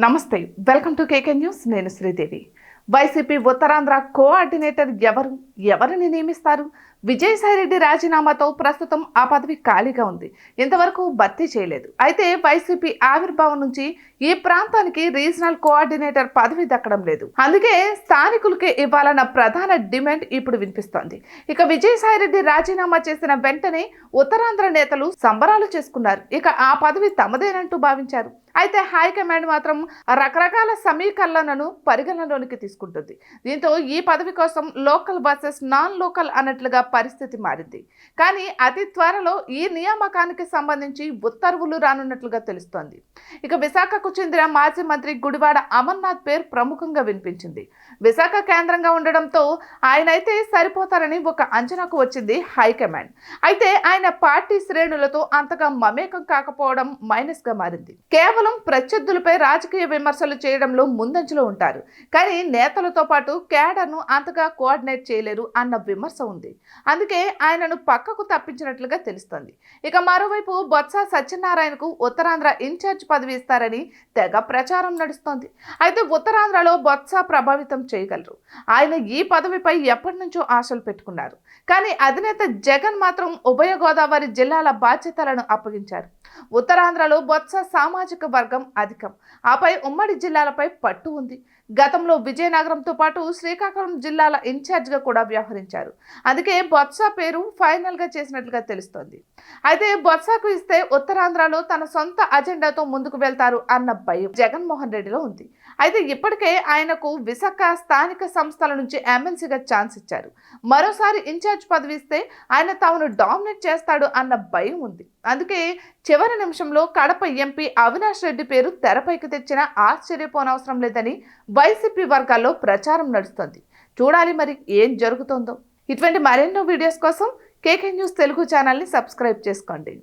నమస్తే, welcome to KK news. నేను Sridevi. YCP Uttarandhra coordinator ఎవరిని నియమిస్తారు? విజయసాయిరెడ్డి రాజీనామాతో ప్రస్తుతం ఆ పదవి ఖాళీగా ఉంది. ఇంతవరకు భర్తీ చేయలేదు. అయితే వైసీపీ ఆవిర్భావం నుంచి ఈ ప్రాంతానికి రీజనల్ కోఆర్డినేటర్ పదవి దక్కడం లేదు. అందుకే స్థానికులకే ఇవ్వాలన్న ప్రధాన డిమాండ్ ఇప్పుడు వినిపిస్తోంది. ఇక విజయసాయిరెడ్డి రాజీనామా చేసిన వెంటనే ఉత్తరాంధ్ర నేతలు సంబరాలు చేసుకున్నారు. ఇక ఆ పదవి తమదేనంటూ భావించారు. అయితే హైకమాండ్ మాత్రం రకరకాల సమీకరణలను పరిగణనలోనికి తీసుకుంటుంది. దీంతో ఈ పదవి కోసం లోకల్ వర్సెస్ నాన్ లోకల్ అన్నట్లుగా పరిస్థితి మారింది. కానీ అతి త్వరలో ఈ నియామకానికి సంబంధించి ఉత్తర్వులు రానున్నట్లుగా తెలుస్తోంది. ఇక విశాఖకు చెందిన మాజీ మంత్రి గుడివాడ అమర్నాథ్ పేరు ప్రముఖంగా వినిపించింది. విశాఖ కేంద్రంగా ఉండడంతో ఆయన అయితే సరిపోతారని ఒక అంచనాకు వచ్చింది హైకమాండ్. అయితే ఆయన పార్టీ శ్రేణులతో అంతగా మమేకం కాకపోవడం మైనస్ గా మారింది. కేవలం ప్రత్యర్థులపై రాజకీయ విమర్శలు చేయడంలో ముందంజలో ఉంటారు. కానీ నేతలతో పాటు కేడర్ను అంతగా కోఆర్డినేట్ చేయలేరు అన్న విమర్శ ఉంది. అందుకే ఆయనను పక్కకు తప్పించినట్లుగా తెలుస్తోంది. ఇక మరోవైపు బొత్స సత్యనారాయణకు ఉత్తరాంధ్ర ఇన్ఛార్జ్ పదవి ఇస్తారని తెగ ప్రచారం నడుస్తోంది. అయితే ఉత్తరాంధ్రలో బొత్స ప్రభావితం చేయగలరు. ఆయన ఈ పదవిపై ఎప్పటి నుంచో ఆశలు పెట్టుకున్నారు. కానీ అధినేత జగన్ మాత్రం ఉభయ గోదావరి జిల్లాల బాధ్యతలను అప్పగించారు. ఉత్తరాంధ్రలో బొత్స సామాజిక వర్గం అధికం. ఆపై ఉమ్మడి జిల్లాలపై పట్టు ఉంది. గతంలో విజయనగరంతో పాటు శ్రీకాకుళం జిల్లాల ఇన్ఛార్జ్గా కూడా వ్యవహరించారు. అందుకే బొత్స పేరు ఫైనల్గా చేసినట్లుగా తెలుస్తోంది. అయితే బొత్సకు ఇస్తే ఉత్తరాంధ్రలో తన సొంత అజెండాతో ముందుకు వెళ్తారు అన్న భయం జగన్మోహన్ రెడ్డిలో ఉంది. అయితే ఇప్పటికే ఆయనకు విశాఖ స్థానిక సంస్థల నుంచి ఎమ్మెల్సీగా ఛాన్స్ ఇచ్చారు. మరోసారి ఇన్ఛార్జ్ పదవి ఇస్తే ఆయన తాను డామినేట్ చేస్తాడు అన్న భయం ఉంది. అందుకే చివరి నిమిషంలో కడప ఎంపీ అవినాష్ రెడ్డి పేరు తెరపైకి తెచ్చినా ఆశ్చర్యపోనవసరం లేదని వైసీపీ వర్గాల్లో ప్రచారం నడుస్తోంది. చూడాలి మరి ఏం జరుగుతుందో. ఇటువంటి మరెన్నో వీడియోస్ కోసం కేకే న్యూస్ తెలుగు ఛానల్ని సబ్స్క్రైబ్ చేసుకోండి.